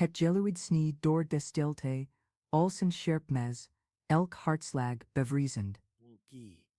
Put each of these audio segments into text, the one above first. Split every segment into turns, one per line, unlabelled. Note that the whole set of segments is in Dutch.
Het geluid snie door de stilte, als een scherp mes, elk hartslag bevriezend.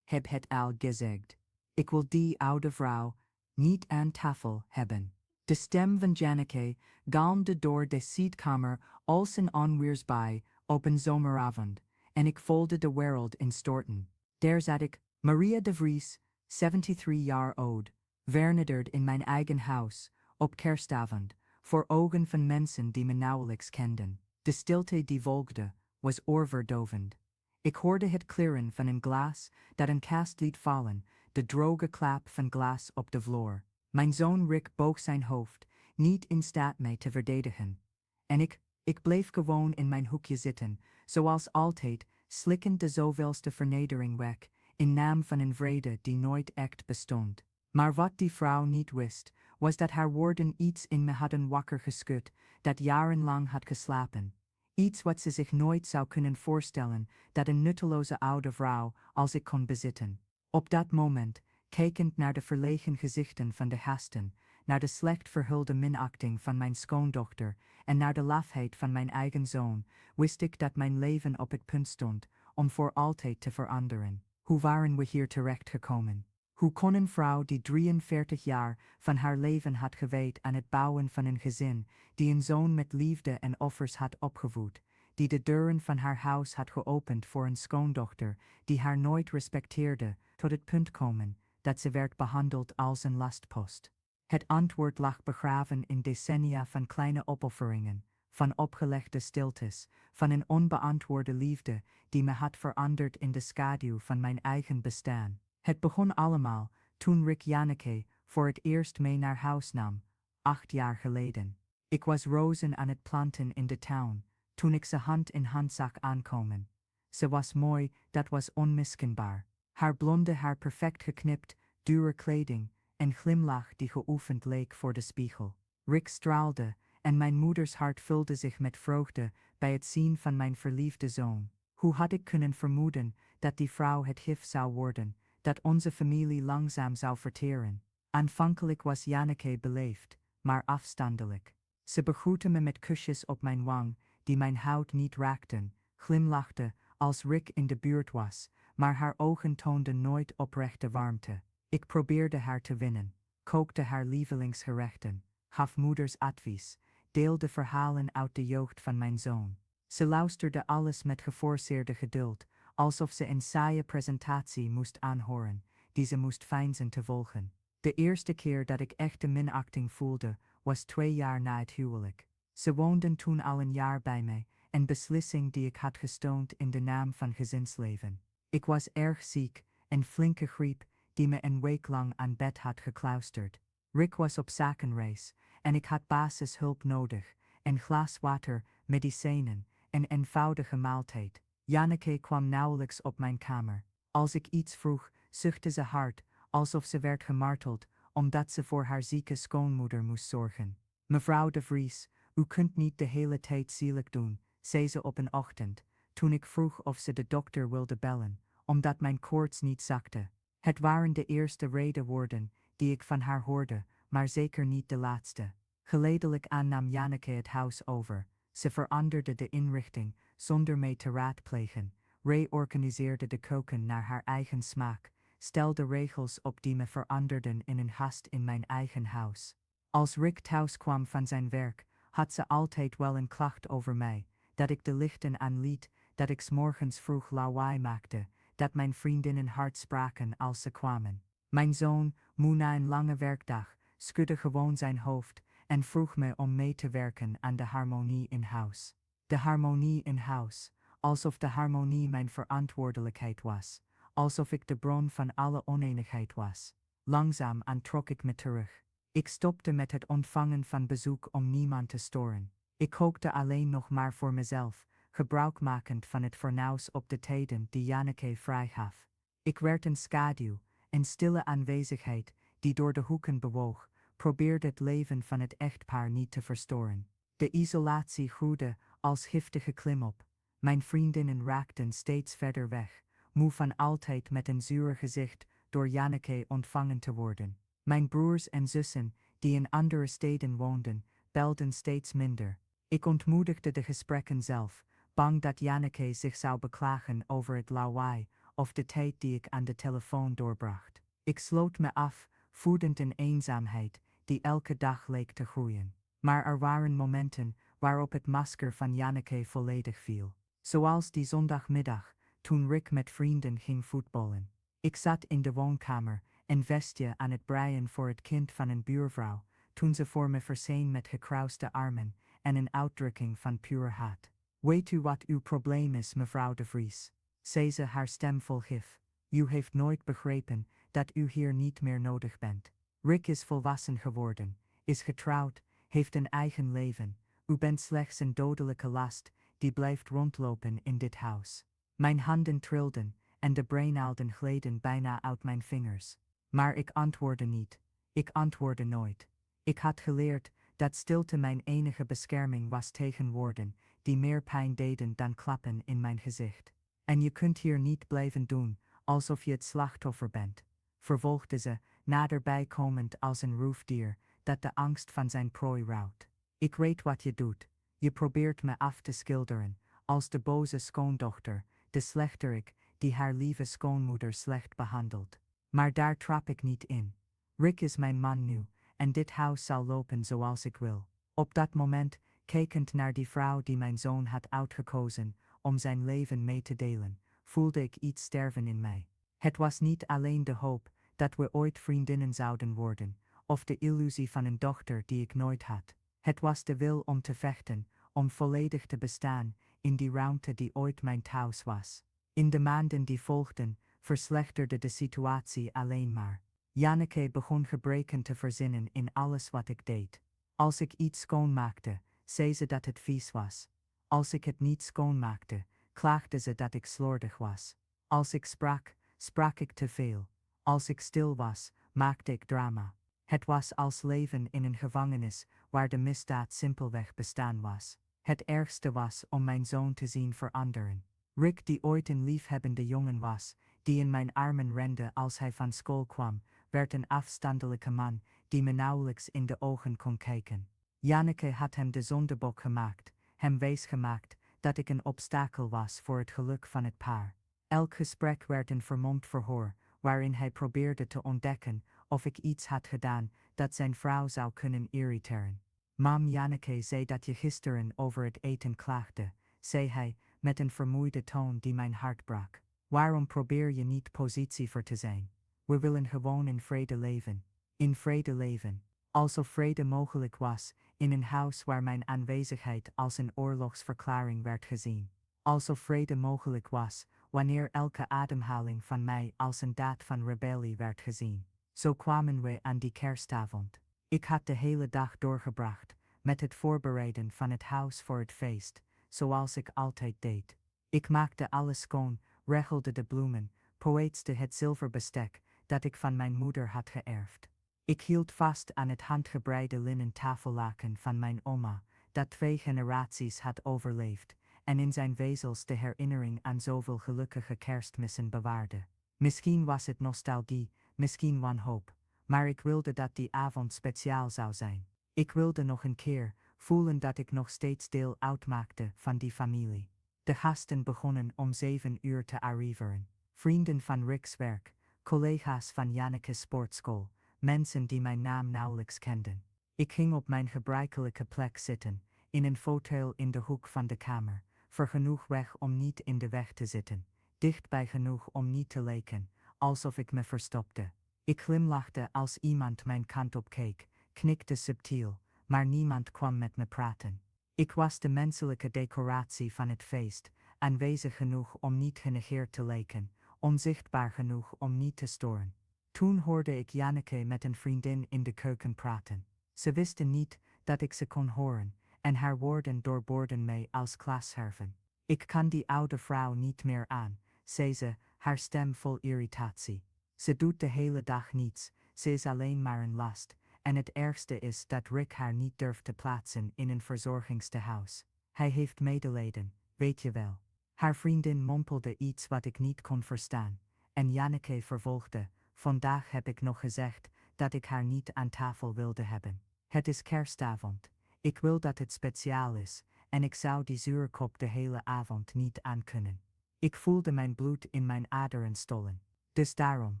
Heb het al gezegd. Ik wil die oude vrouw niet aan tafel hebben. De stem van Janneke galmde door de zitkamer als een onweersbui op een zomeravond, en ik voelde de wereld instorten. Daar zat ik, Maria de Vries, 73 jaar oud, vernederd in mijn eigen huis, op kerstavond, voor ogen van mensen die me nauwelijks kenden. De stilte die volgde was oorverdovend. Ik hoorde het klirren van een glas dat een kast liet vallen, de droge klap van glas op de vloer. Mijn zoon Rick boog zijn hoofd, niet in staat mij te verdedigen. En ik bleef gewoon in mijn hoekje zitten, zoals altijd, slikkend de zoveelste vernedering weg, in naam van een vrede die nooit echt bestond. Maar wat die vrouw niet wist, was dat haar woorden iets in me hadden wakker geschud, dat jarenlang had geslapen. Iets wat ze zich nooit zou kunnen voorstellen, dat een nutteloze oude vrouw als ik kon bezitten. Op dat moment, kijkend naar de verlegen gezichten van de gasten, naar de slecht verhulde minachting van mijn schoondochter en naar de lafheid van mijn eigen zoon, wist ik dat mijn leven op het punt stond om voor altijd te veranderen. Hoe waren we hier terechtgekomen? Hoe kon een vrouw die 43 jaar van haar leven had gewijd aan het bouwen van een gezin, die een zoon met liefde en offers had opgevoed, die de deuren van haar huis had geopend voor een schoondochter, die haar nooit respecteerde, tot het punt komen dat ze werd behandeld als een lastpost? Het antwoord lag begraven in decennia van kleine opofferingen, van opgelegde stiltes, van een onbeantwoorde liefde die me had veranderd in de schaduw van mijn eigen bestaan. Het begon allemaal toen Rick Janneke voor het eerst mee naar huis nam, 8 jaar geleden. Ik was rozen aan het planten in de tuin, toen ik ze hand in hand zag aankomen. Ze was mooi, dat was onmiskenbaar. Haar blonde haar perfect geknipt, dure kleding, en glimlach die geoefend leek voor de spiegel. Rick straalde, en mijn moeders hart vulde zich met vreugde bij het zien van mijn verliefde zoon. Hoe had ik kunnen vermoeden dat die vrouw het gif zou worden, dat onze familie langzaam zou verteren? Aanvankelijk was Janneke beleefd, maar afstandelijk. Ze begroette me met kusjes op mijn wang, die mijn huid niet raakten, glimlachte als Rick in de buurt was, maar haar ogen toonden nooit oprechte warmte. Ik probeerde haar te winnen, kookte haar lievelingsgerechten, gaf moeders advies, deelde verhalen uit de jeugd van mijn zoon. Ze luisterde alles met geforceerde geduld, alsof ze een saaie presentatie moest aanhoren, die ze moest veinzen te volgen. De eerste keer dat ik echte minachting voelde, was 2 jaar na het huwelijk. Ze woonden toen al een jaar bij mij, een beslissing die ik had gesteund in de naam van gezinsleven. Ik was erg ziek, een flinke griep, die me een week lang aan bed had gekluisterd. Rick was op zakenreis, en ik had basishulp nodig, een glas water, medicijnen, een eenvoudige maaltijd. Janneke kwam nauwelijks op mijn kamer. Als ik iets vroeg, zuchtte ze hard, alsof ze werd gemarteld, omdat ze voor haar zieke schoonmoeder moest zorgen. Mevrouw de Vries, u kunt niet de hele tijd zielig doen, zei ze op een ochtend, toen ik vroeg of ze de dokter wilde bellen, omdat mijn koorts niet zakte. Het waren de eerste redewoorden die ik van haar hoorde, maar zeker niet de laatste. Geleidelijk aan nam Janneke het huis over. Ze veranderde de inrichting zonder mij te raadplegen, reorganiseerde de keuken naar haar eigen smaak, stelde regels op die me veranderden in een gast in mijn eigen huis. Als Rick thuis kwam van zijn werk, had ze altijd wel een klacht over mij, dat ik de lichten aanliet, dat ik 's morgens vroeg lawaai maakte, dat mijn vriendinnen hard spraken als ze kwamen. Mijn zoon, moe na een lange werkdag, schudde gewoon zijn hoofd en vroeg me om mee te werken aan de harmonie in huis. De harmonie in huis, alsof de harmonie mijn verantwoordelijkheid was, alsof ik de bron van alle oneenigheid was. Langzaam trok ik me terug. Ik stopte met het ontvangen van bezoek om niemand te storen. Ik kookte alleen nog maar voor mezelf, gebruikmakend van het fornuis op de tijden die Janneke vrijgaf. Ik werd een schaduw, een stille aanwezigheid die door de hoeken bewoog, probeerde het leven van het echtpaar niet te verstoren. De isolatie groeide als giftige klimop. Mijn vriendinnen raakten steeds verder weg, moe van altijd met een zuur gezicht door Janneke ontvangen te worden. Mijn broers en zussen, die in andere steden woonden, belden steeds minder. Ik ontmoedigde de gesprekken zelf, bang dat Janneke zich zou beklagen over het lawaai of de tijd die ik aan de telefoon doorbracht. Ik sloot me af, voedend in eenzaamheid, die elke dag leek te groeien. Maar er waren momenten waarop het masker van Janneke volledig viel. Zoals die zondagmiddag, toen Rick met vrienden ging voetballen. Ik zat in de woonkamer, een vestje aan het breien voor het kind van een buurvrouw, toen ze voor me verscheen met gekruiste armen en een uitdrukking van pure haat. Weet u wat uw probleem is, mevrouw de Vries? Zei ze, haar stem vol gif. U heeft nooit begrepen dat u hier niet meer nodig bent. Rick is volwassen geworden, is getrouwd, heeft een eigen leven. U bent slechts een dodelijke last die blijft rondlopen in dit huis. Mijn handen trilden en de breinaalden gleden bijna uit mijn vingers. Maar ik antwoordde niet. Ik antwoordde nooit. Ik had geleerd dat stilte mijn enige bescherming was tegen woorden die meer pijn deden dan klappen in mijn gezicht. En je kunt hier niet blijven doen alsof je het slachtoffer bent, vervolgde ze, naderbij komend als een roofdier dat de angst van zijn prooi rouwt. Ik weet wat je doet. Je probeert me af te schilderen, als de boze schoondochter, de slechterik die haar lieve schoonmoeder slecht behandelt. Maar daar trap ik niet in. Rick is mijn man nu, en dit huis zal lopen zoals ik wil. Op dat moment, kijkend naar die vrouw die mijn zoon had uitgekozen om zijn leven mee te delen, voelde ik iets sterven in mij. Het was niet alleen de hoop dat we ooit vriendinnen zouden worden, of de illusie van een dochter die ik nooit had. Het was de wil om te vechten, om volledig te bestaan in die ruimte die ooit mijn thuis was. In de maanden die volgden, verslechterde de situatie alleen maar. Janneke begon gebreken te verzinnen in alles wat ik deed. Als ik iets schoonmaakte, zei ze dat het vies was. Als ik het niet schoonmaakte, klaagde ze dat ik slordig was. Als ik sprak, sprak ik te veel. Als ik stil was, maakte ik drama. Het was als leven in een gevangenis waar de misdaad simpelweg bestaan was. Het ergste was om mijn zoon te zien veranderen. Rick, die ooit een liefhebbende jongen was, die in mijn armen rende als hij van school kwam, werd een afstandelijke man die me nauwelijks in de ogen kon kijken. Janneke had hem de zondebok gemaakt, hem wijsgemaakt dat ik een obstakel was voor het geluk van het paar. Elk gesprek werd een vermomd verhoor, waarin hij probeerde te ontdekken of ik iets had gedaan dat zijn vrouw zou kunnen irriteren. Mam, Janneke zei dat je gisteren over het eten klaagde, zei hij, met een vermoeide toon die mijn hart brak. Waarom probeer je niet positiever te zijn? We willen gewoon in vrede leven. In vrede leven. Alsof vrede mogelijk was, in een huis waar mijn aanwezigheid als een oorlogsverklaring werd gezien. Alsof vrede mogelijk was, wanneer elke ademhaling van mij als een daad van rebellie werd gezien. Zo kwamen we aan die kerstavond. Ik had de hele dag doorgebracht met het voorbereiden van het huis voor het feest, zoals ik altijd deed. Ik maakte alles schoon, regelde de bloemen, poëtste het zilverbestek dat ik van mijn moeder had geërfd. Ik hield vast aan het handgebreide linnen tafellaken van mijn oma, dat 2 generaties had overleefd, en in zijn vezels de herinnering aan zoveel gelukkige kerstmissen bewaarde. Misschien was het nostalgie, misschien wanhoop, maar ik wilde dat die avond speciaal zou zijn. Ik wilde nog een keer voelen dat ik nog steeds deel uitmaakte van die familie. De gasten begonnen om 7 uur te arriveren. Vrienden van Rick's werk, collega's van Janneke's sportschool, mensen die mijn naam nauwelijks kenden. Ik ging op mijn gebruikelijke plek zitten, in een fauteuil in de hoek van de kamer, ver genoeg weg om niet in de weg te zitten, dichtbij genoeg om niet te lijken, alsof ik me verstopte. Ik glimlachte als iemand mijn kant op keek, knikte subtiel, maar niemand kwam met me praten. Ik was de menselijke decoratie van het feest, aanwezig genoeg om niet genegeerd te lijken, onzichtbaar genoeg om niet te storen. Toen hoorde ik Janneke met een vriendin in de keuken praten. Ze wisten niet dat ik ze kon horen, en haar woorden doorboorden mij als glasscherven. Ik kan die oude vrouw niet meer aan, zei ze, haar stem vol irritatie. Ze doet de hele dag niets, ze is alleen maar een last, en het ergste is dat Rick haar niet durft te plaatsen in een verzorgingstehuis. Hij heeft medelijden, weet je wel. Haar vriendin mompelde iets wat ik niet kon verstaan, en Janneke vervolgde: vandaag heb ik nog gezegd dat ik haar niet aan tafel wilde hebben. Het is kerstavond. Ik wil dat het speciaal is, en ik zou die zure kop de hele avond niet aankunnen. Ik voelde mijn bloed in mijn aderen stollen. Dus daarom,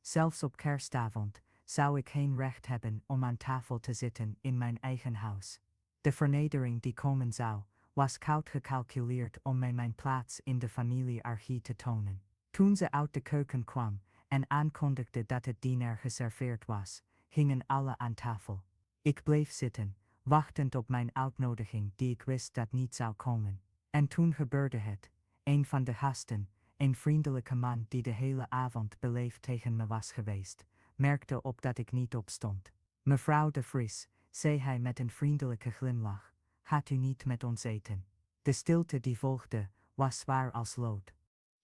zelfs op kerstavond, zou ik geen recht hebben om aan tafel te zitten in mijn eigen huis. De vernedering die komen zou, was koud gecalculeerd om mij mijn plaats in de familiearchie te tonen. Toen ze uit de keuken kwam en aankondigde dat het diner geserveerd was, gingen alle aan tafel. Ik bleef zitten, wachtend op mijn uitnodiging die ik wist dat niet zou komen. En toen gebeurde het. Een van de gasten, een vriendelijke man die de hele avond beleefd tegen me was geweest, merkte op dat ik niet opstond. Mevrouw de Vries, zei hij met een vriendelijke glimlach, gaat u niet met ons eten? De stilte die volgde, was zwaar als lood.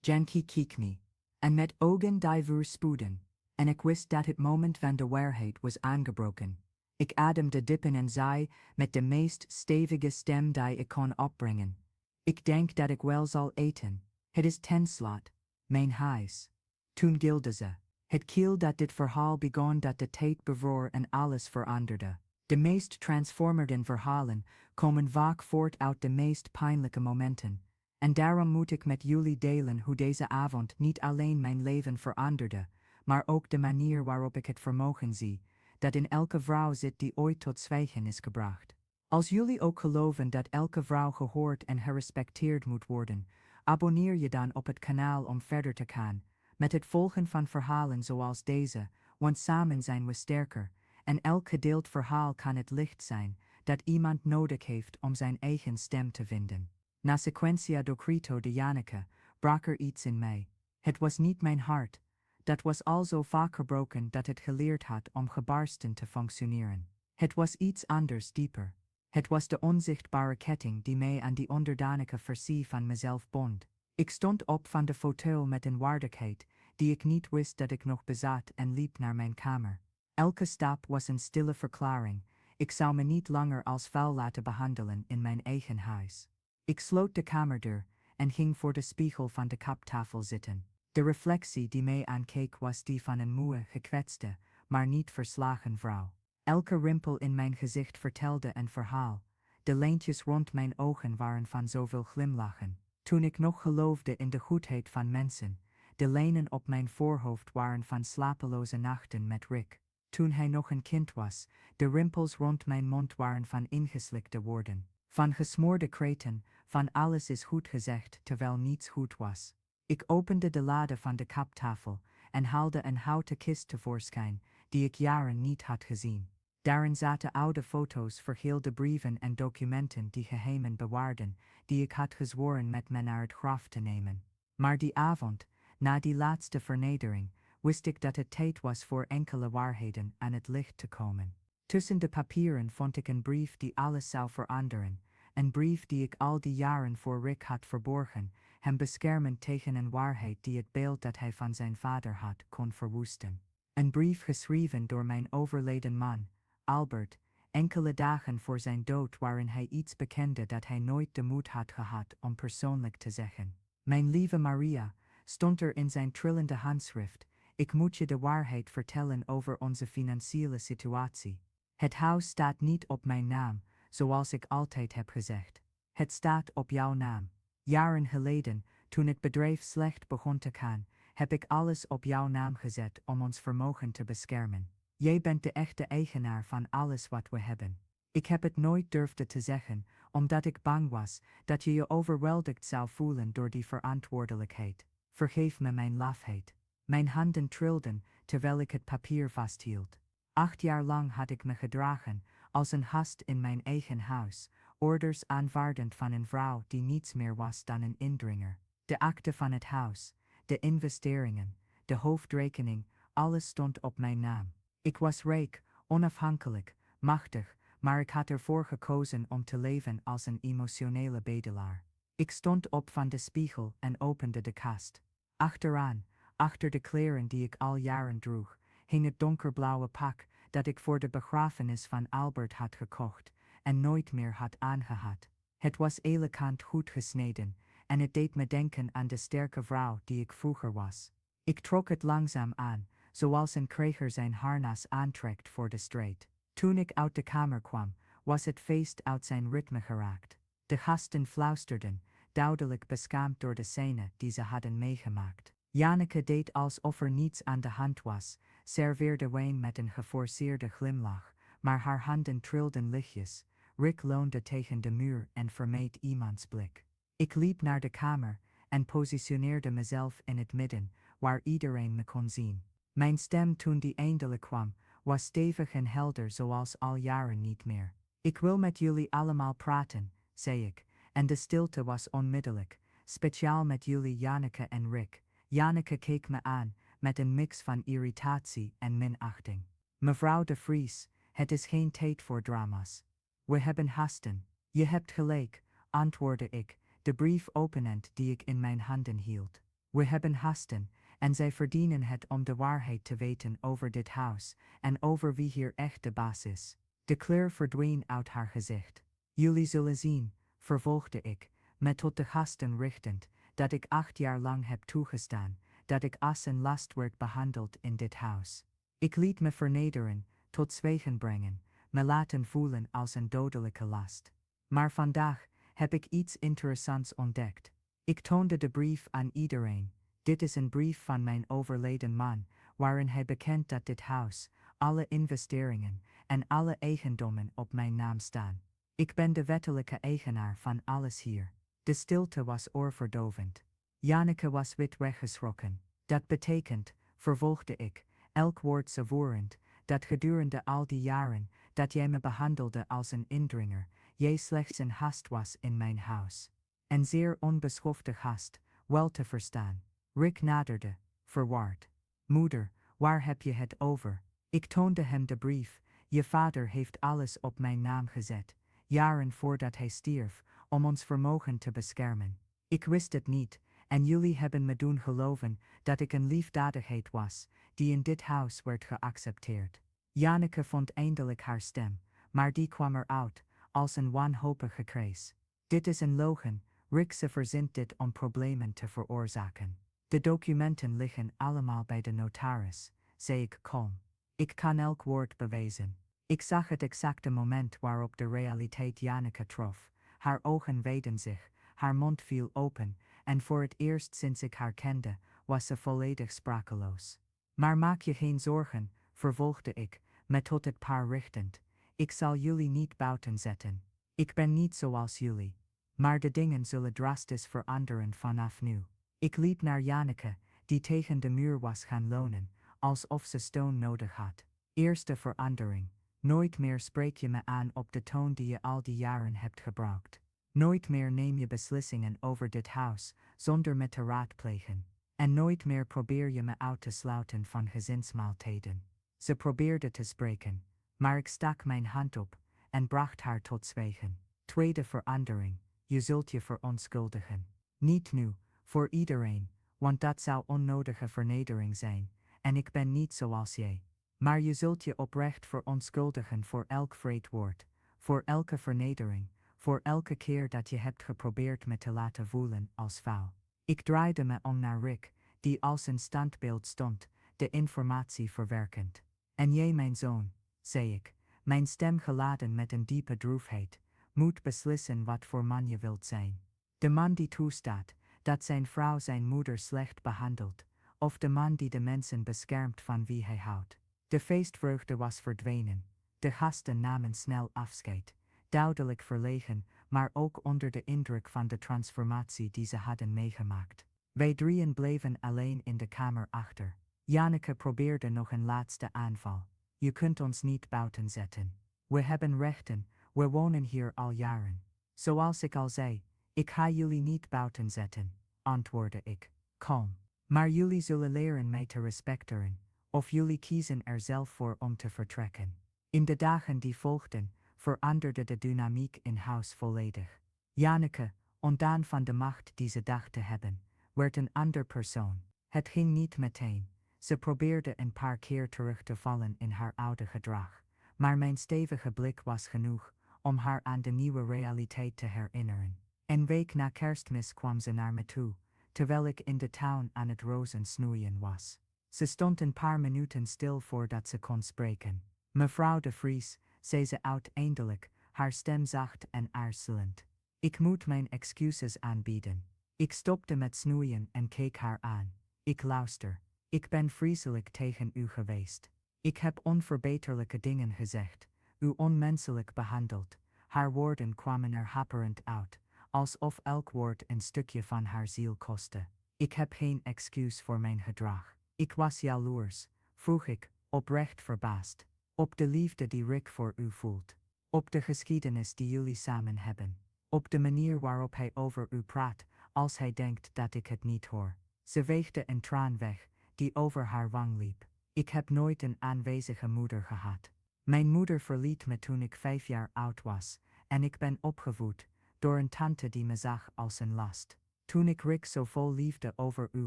Janky keek me, en met ogen die voorspoeden, en ik wist dat het moment van de waarheid was aangebroken. Ik ademde diep in en zei, met de meest stevige stem die ik kon opbrengen: ik denk dat ik wel zal eten. Het is tenslotte mijn huis. Toen gilde ze. Het kiel dat dit verhaal begon dat de tijd bevroor en alles veranderde. De meest transformerende verhalen komen vaak voort uit de meest pijnlijke momenten. En daarom moet ik met jullie delen hoe deze avond niet alleen mijn leven veranderde, maar ook de manier waarop ik het vermogen zie, dat in elke vrouw zit die ooit tot zwijgen is gebracht. Als jullie ook geloven dat elke vrouw gehoord en gerespecteerd moet worden, abonneer je dan op het kanaal om verder te gaan, met het volgen van verhalen zoals deze, want samen zijn we sterker, en elk gedeeld verhaal kan het licht zijn dat iemand nodig heeft om zijn eigen stem te vinden. Na sequentia docrito de Janneke brak er iets in mij. Het was niet mijn hart, dat was al zo vaak gebroken dat het geleerd had om gebarsten te functioneren. Het was iets anders dieper. Het was de onzichtbare ketting die mij aan die onderdanige versie van mezelf bond. Ik stond op van de fauteuil met een waardigheid die ik niet wist dat ik nog bezat en liep naar mijn kamer. Elke stap was een stille verklaring. Ik zou me niet langer als vuil laten behandelen in mijn eigen huis. Ik sloot de kamerdeur en ging voor de spiegel van de kaptafel zitten. De reflectie die mij aankeek was die van een moe, gekwetste, maar niet verslagen vrouw. Elke rimpel in mijn gezicht vertelde een verhaal. De lijntjes rond mijn ogen waren van zoveel glimlachen. Toen ik nog geloofde in de goedheid van mensen, de lijnen op mijn voorhoofd waren van slapeloze nachten met Rick. Toen hij nog een kind was, de rimpels rond mijn mond waren van ingeslikte woorden. Van gesmoorde kreten, van alles is goed gezegd terwijl niets goed was. Ik opende de lade van de kaptafel en haalde een houten kist tevoorschijn die ik jaren niet had gezien. Daarin zaten oude foto's, vergeelde brieven en documenten die geheimen bewaarden, die ik had gezworen met me naar het graf te nemen. Maar die avond, na die laatste vernedering, wist ik dat het tijd was voor enkele waarheden aan het licht te komen. Tussen de papieren vond ik een brief die alles zou veranderen, een brief die ik al die jaren voor Rick had verborgen, hem beschermend tegen een waarheid die het beeld dat hij van zijn vader had kon verwoesten. Een brief geschreven door mijn overleden man, Albert, enkele dagen voor zijn dood, waarin hij iets bekende dat hij nooit de moed had gehad om persoonlijk te zeggen. Mijn lieve Maria, stond er in zijn trillende handschrift, ik moet je de waarheid vertellen over onze financiële situatie. Het huis staat niet op mijn naam, zoals ik altijd heb gezegd. Het staat op jouw naam. Jaren geleden, toen het bedrijf slecht begon te gaan, heb ik alles op jouw naam gezet om ons vermogen te beschermen. Jij bent de echte eigenaar van alles wat we hebben. Ik heb het nooit durfde te zeggen, omdat ik bang was dat je je overweldigd zou voelen door die verantwoordelijkheid. Vergeef me mijn lafheid. Mijn handen trilden terwijl ik het papier vasthield. 8 jaar lang had ik me gedragen als een gast in mijn eigen huis, orders aanvaardend van een vrouw die niets meer was dan een indringer. De akte van het huis, de investeringen, de hoofdrekening, alles stond op mijn naam. Ik was rijk, onafhankelijk, machtig, maar ik had ervoor gekozen om te leven als een emotionele bedelaar. Ik stond op van de spiegel en opende de kast. Achteraan, achter de kleren die ik al jaren droeg, hing het donkerblauwe pak dat ik voor de begrafenis van Albert had gekocht en nooit meer had aangehad. Het was elegant goed gesneden en het deed me denken aan de sterke vrouw die ik vroeger was. Ik trok het langzaam aan, zoals een krijger zijn harnas aantrekt voor de strijd. Toen ik uit de kamer kwam, was het feest uit zijn ritme geraakt. De gasten fluisterden, duidelijk beschaamd door de scène die ze hadden meegemaakt. Janneke deed alsof er niets aan de hand was, serveerde wijn met een geforceerde glimlach, maar haar handen trilden lichtjes. Rick leunde tegen de muur en vermeed iemands blik. Ik liep naar de kamer en positioneerde mezelf in het midden, waar iedereen me kon zien. Mijn stem toen die eindelijk kwam, was stevig en helder zoals al jaren niet meer. Ik wil met jullie allemaal praten, zei ik, en de stilte was onmiddellijk, speciaal met jullie Janneke en Rick. Janneke keek me aan, met een mix van irritatie en minachting. Mevrouw de Vries, het is geen tijd voor drama's. We hebben hasten. Je hebt gelijk, antwoordde ik, de brief openend die ik in mijn handen hield. We hebben hasten, en zij verdienen het om de waarheid te weten over dit huis, en over wie hier echt de baas is. De kleur verdween uit haar gezicht. Jullie zullen zien, vervolgde ik, me tot de gasten richtend, dat ik 8 jaar lang heb toegestaan, dat ik als een last werd behandeld in dit huis. Ik liet me vernederen, tot zwijgen brengen, me laten voelen als een dodelijke last. Maar vandaag heb ik iets interessants ontdekt. Ik toonde de brief aan iedereen. Dit is een brief van mijn overleden man, waarin hij bekent dat dit huis, alle investeringen en alle eigendommen op mijn naam staan. Ik ben de wettelijke eigenaar van alles hier. De stilte was oorverdovend. Janneke was wit weggeschrokken. Dat betekent, vervolgde ik, elk woord zwoerend, dat gedurende al die jaren, dat jij me behandelde als een indringer, jij slechts een gast was in mijn huis. Een zeer onbeschofte gast, wel te verstaan. Rick naderde, verward. Moeder, waar heb je het over? Ik toonde hem de brief. Je vader heeft alles op mijn naam gezet, jaren voordat hij stierf, om ons vermogen te beschermen. Ik wist het niet, en jullie hebben me doen geloven dat ik een liefdadigheid was, die in dit huis werd geaccepteerd. Janneke vond eindelijk haar stem, maar die kwam eruit, als een wanhopig gekrijs. Dit is een logen, Rick, ze verzint dit om problemen te veroorzaken. De documenten liggen allemaal bij de notaris, zei ik kalm. Ik kan elk woord bewijzen. Ik zag het exacte moment waarop de realiteit Janneke trof. Haar ogen weiden zich, haar mond viel open, en voor het eerst sinds ik haar kende, was ze volledig sprakeloos. Maar maak je geen zorgen, vervolgde ik, me tot het paar richtend. Ik zal jullie niet buiten zetten. Ik ben niet zoals jullie. Maar de dingen zullen drastisch veranderen vanaf nu. Ik liep naar Janneke, die tegen de muur was gaan leunen, alsof ze steun nodig had. Eerste verandering. Nooit meer spreek je me aan op de toon die je al die jaren hebt gebruikt. Nooit meer neem je beslissingen over dit huis, zonder me te raadplegen. En nooit meer probeer je me uit te sluiten van gezinsmaaltijden. Ze probeerde te spreken, maar ik stak mijn hand op en bracht haar tot zwijgen. Tweede verandering. Je zult je verontschuldigen. Niet nu, voor iedereen, want dat zou onnodige vernedering zijn, en ik ben niet zoals jij. Maar je zult je oprecht verontschuldigen voor elk vreed woord, voor elke vernedering, voor elke keer dat je hebt geprobeerd me te laten voelen als vuil. Ik draaide me om naar Rick, die als een standbeeld stond, de informatie verwerkend. En jij, mijn zoon, zei ik, mijn stem geladen met een diepe droefheid, moet beslissen wat voor man je wilt zijn. De man die toestaat dat zijn vrouw zijn moeder slecht behandelt, of de man die de mensen beschermt van wie hij houdt. De feestvreugde was verdwenen. De gasten namen snel afscheid, duidelijk verlegen, maar ook onder de indruk van de transformatie die ze hadden meegemaakt. Wij drieën bleven alleen in de kamer achter. Janneke probeerde nog een laatste aanval. Je kunt ons niet buiten zetten. We hebben rechten, we wonen hier al jaren. Zoals ik al zei, ik ga jullie niet buiten zetten, antwoordde ik, kalm. Maar jullie zullen leren mij te respecteren, of jullie kiezen er zelf voor om te vertrekken. In de dagen die volgden, veranderde de dynamiek in huis volledig. Janneke, ontdaan van de macht die ze dacht te hebben, werd een ander persoon. Het ging niet meteen. Ze probeerde een paar keer terug te vallen in haar oude gedrag, maar mijn stevige blik was genoeg om haar aan de nieuwe realiteit te herinneren. Een week na Kerstmis kwam ze naar me toe, terwijl ik in de tuin aan het rozen snoeien was. Ze stond een paar minuten stil voordat ze kon spreken. Mevrouw de Vries, zei ze uiteindelijk, haar stem zacht en aarzelend. Ik moet mijn excuses aanbieden. Ik stopte met snoeien en keek haar aan. Ik luister. Ik ben vreselijk tegen u geweest. Ik heb onverbeterlijke dingen gezegd, u onmenselijk behandeld. Haar woorden kwamen er happerend uit, alsof elk woord een stukje van haar ziel kostte. Ik heb geen excuus voor mijn gedrag. Ik was jaloers, vroeg ik, oprecht verbaasd. Op de liefde die Rick voor u voelt. Op de geschiedenis die jullie samen hebben. Op de manier waarop hij over u praat, als hij denkt dat ik het niet hoor. Ze veegde een traan weg, die over haar wang liep. Ik heb nooit een aanwezige moeder gehad. Mijn moeder verliet me toen ik 5 jaar oud was, en ik ben opgevoed door een tante die me zag als een last. Toen ik Rick zo vol liefde over u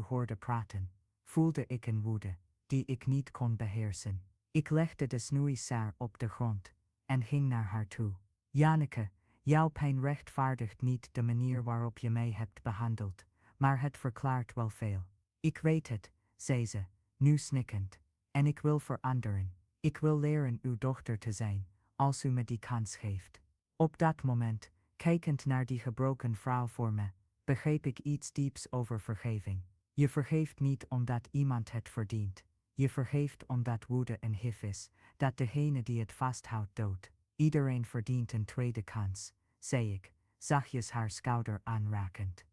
hoorde praten, voelde ik een woede, die ik niet kon beheersen. Ik legde de snoeisaar op de grond, en ging naar haar toe. Janneke, jouw pijn rechtvaardigt niet de manier waarop je mij hebt behandeld, maar het verklaart wel veel. Ik weet het, zei ze, nu snikkend, en ik wil veranderen. Ik wil leren uw dochter te zijn, als u me die kans geeft. Op dat moment, kijkend naar die gebroken vrouw voor me, begreep ik iets dieps over vergeving. Je vergeeft niet omdat iemand het verdient. Je vergeeft omdat woede een gif is, dat degene die het vasthoudt doodt. Iedereen verdient een tweede kans, zei ik, zachtjes haar schouder aanrakend.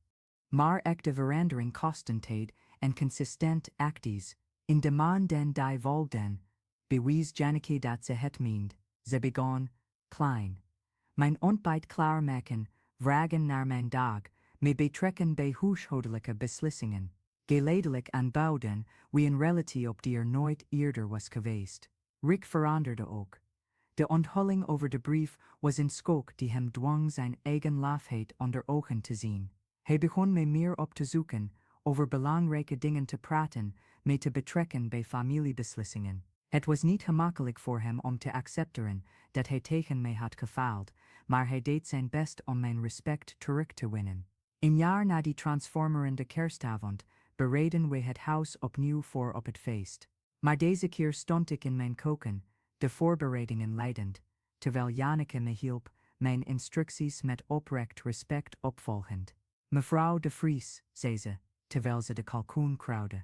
Maar echte verandering kosten tijd en consistent acties. In de maanden die volgden, bewees Janneke dat ze het meent. Ze begon, klein. Mijn ontbijt klaarmaken, vragen naar mijn dag, me betrekken bij huishoudelijke beslissingen. Geleidelijk aanbouwden we een relatie op die er nooit eerder was geweest. Rick veranderde ook. De onthulling over de brief was een schok die hem dwong zijn eigen lafheid onder ogen te zien. Hij begon me meer op te zoeken, over belangrijke dingen te praten, me te betrekken bij familiebeslissingen. Het was niet gemakkelijk voor hem om te accepteren dat hij tegen mij had gefaald, maar hij deed zijn best om mijn respect terug te winnen. Een jaar na die transformerende kerstavond bereidden we het huis opnieuw voor op het feest. Maar deze keer stond ik in mijn koken, de voorbereidingen leidend, terwijl Janneke me hielp, mijn instructies met oprecht respect opvolgend. Mevrouw de Vries, zei ze, terwijl ze de kalkoen krauwde.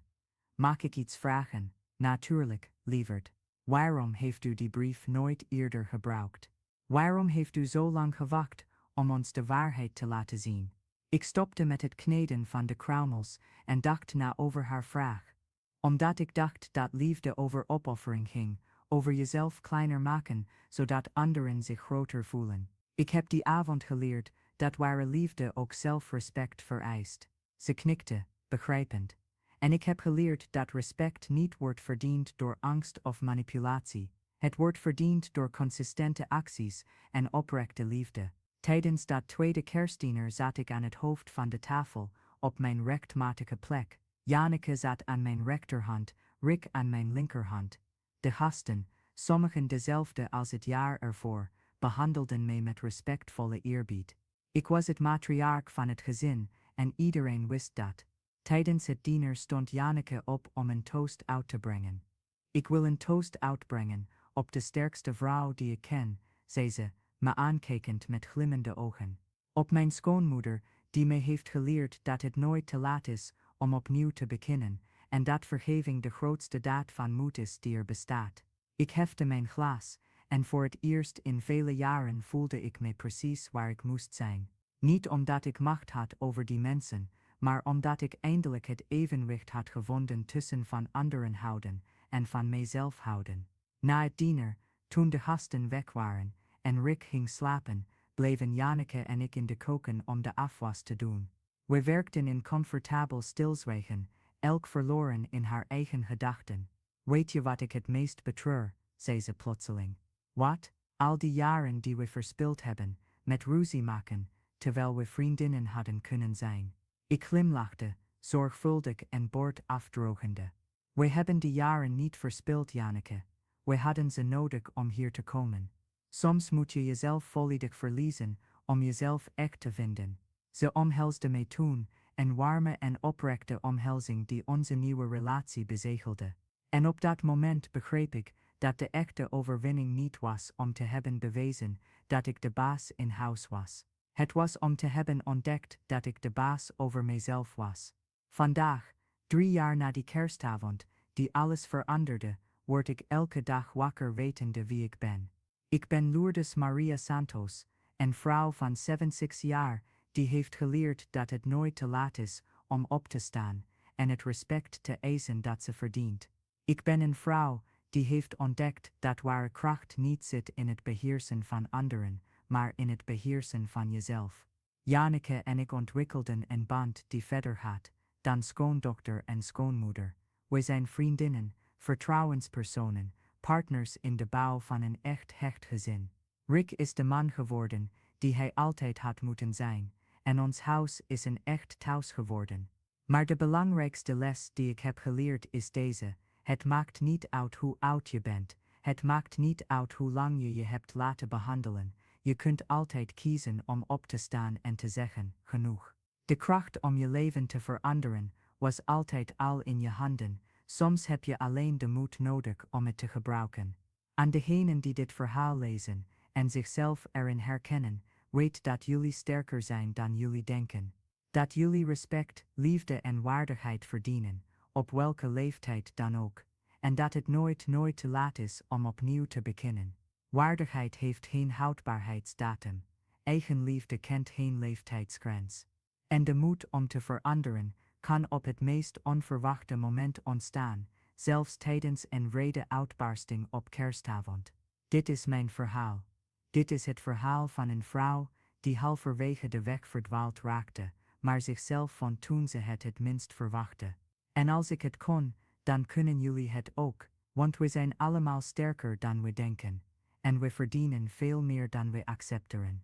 Mag ik iets vragen? Natuurlijk, lieverd. Waarom heeft u die brief nooit eerder gebruikt? Waarom heeft u zo lang gewacht om ons de waarheid te laten zien? Ik stopte met het kneden van de kruimels en dacht na over haar vraag. Omdat ik dacht dat liefde over opoffering ging, over jezelf kleiner maken, zodat anderen zich groter voelen. Ik heb die avond geleerd dat ware liefde ook zelfrespect vereist. Ze knikte, begrijpend. En ik heb geleerd dat respect niet wordt verdiend door angst of manipulatie. Het wordt verdiend door consistente acties en oprechte liefde. Tijdens dat tweede kerstdiner zat ik aan het hoofd van de tafel, op mijn rechtmatige plek. Janneke zat aan mijn rechterhand, Rick aan mijn linkerhand. De gasten, sommigen dezelfde als het jaar ervoor, behandelden mij met respectvolle eerbied. Ik was het matriarch van het gezin en iedereen wist dat. Tijdens het diner stond Janneke op om een toast uit te brengen. Ik wil een toast uitbrengen op de sterkste vrouw die ik ken, zei ze, me aankijkend met glimmende ogen. Op mijn schoonmoeder, die mij heeft geleerd dat het nooit te laat is om opnieuw te beginnen, en dat vergeving de grootste daad van moed is die er bestaat. Ik hefte mijn glas, en voor het eerst in vele jaren voelde ik me precies waar ik moest zijn. Niet omdat ik macht had over die mensen, maar omdat ik eindelijk het evenwicht had gevonden tussen van anderen houden en van mijzelf houden. Na het diner, toen de gasten weg waren en Rick ging slapen, bleven Janneke en ik in de keuken om de afwas te doen. We werkten in comfortabel stilzwijgen, elk verloren in haar eigen gedachten. Weet je wat ik het meest betreur, zei ze plotseling. Wat? Al die jaren die we verspild hebben, met ruzie maken, terwijl we vriendinnen hadden kunnen zijn. Ik glimlachte, zorgvuldig en bord afdrogende. We hebben die jaren niet verspild, Janneke. We hadden ze nodig om hier te komen. Soms moet je jezelf volledig verliezen om jezelf echt te vinden. Ze omhelsde mij toen, een warme en oprechte omhelzing die onze nieuwe relatie bezegelde. En op dat moment begreep ik dat de echte overwinning niet was om te hebben bewezen dat ik de baas in huis was. Het was om te hebben ontdekt dat ik de baas over mijzelf was. Vandaag, 3 jaar na die kerstavond, die alles veranderde, word ik elke dag wakker wetende wie ik ben. Ik ben Lourdes Maria Santos, een vrouw van 76 jaar, die heeft geleerd dat het nooit te laat is om op te staan en het respect te eisen dat ze verdient. Ik ben een vrouw die heeft ontdekt dat ware kracht niet zit in het beheersen van anderen, maar in het beheersen van jezelf. Janneke en ik ontwikkelden een band die verder gaat dan schoondochter en schoonmoeder. We zijn vriendinnen, vertrouwenspersonen, partners in de bouw van een echt hecht gezin. Rick is de man geworden die hij altijd had moeten zijn, en ons huis is een echt thuis geworden. Maar de belangrijkste les die ik heb geleerd is deze: het maakt niet uit hoe oud je bent, het maakt niet uit hoe lang je je hebt laten behandelen, je kunt altijd kiezen om op te staan en te zeggen, genoeg. De kracht om je leven te veranderen was altijd al in je handen, soms heb je alleen de moed nodig om het te gebruiken. Aan degenen die dit verhaal lezen en zichzelf erin herkennen, weet dat jullie sterker zijn dan jullie denken. Dat jullie respect, liefde en waardigheid verdienen, op welke leeftijd dan ook, en dat het nooit te laat is om opnieuw te beginnen. Waardigheid heeft geen houdbaarheidsdatum, eigenliefde kent geen leeftijdsgrens. En de moed om te veranderen kan op het meest onverwachte moment ontstaan, zelfs tijdens een wrede uitbarsting op kerstavond. Dit is mijn verhaal. Dit is het verhaal van een vrouw die halverwege de weg verdwaald raakte, maar zichzelf vond toen ze het minst verwachtte. En als ik het kon, dan kunnen jullie het ook, want we zijn allemaal sterker dan we denken. En we verdienen veel meer dan we accepteren.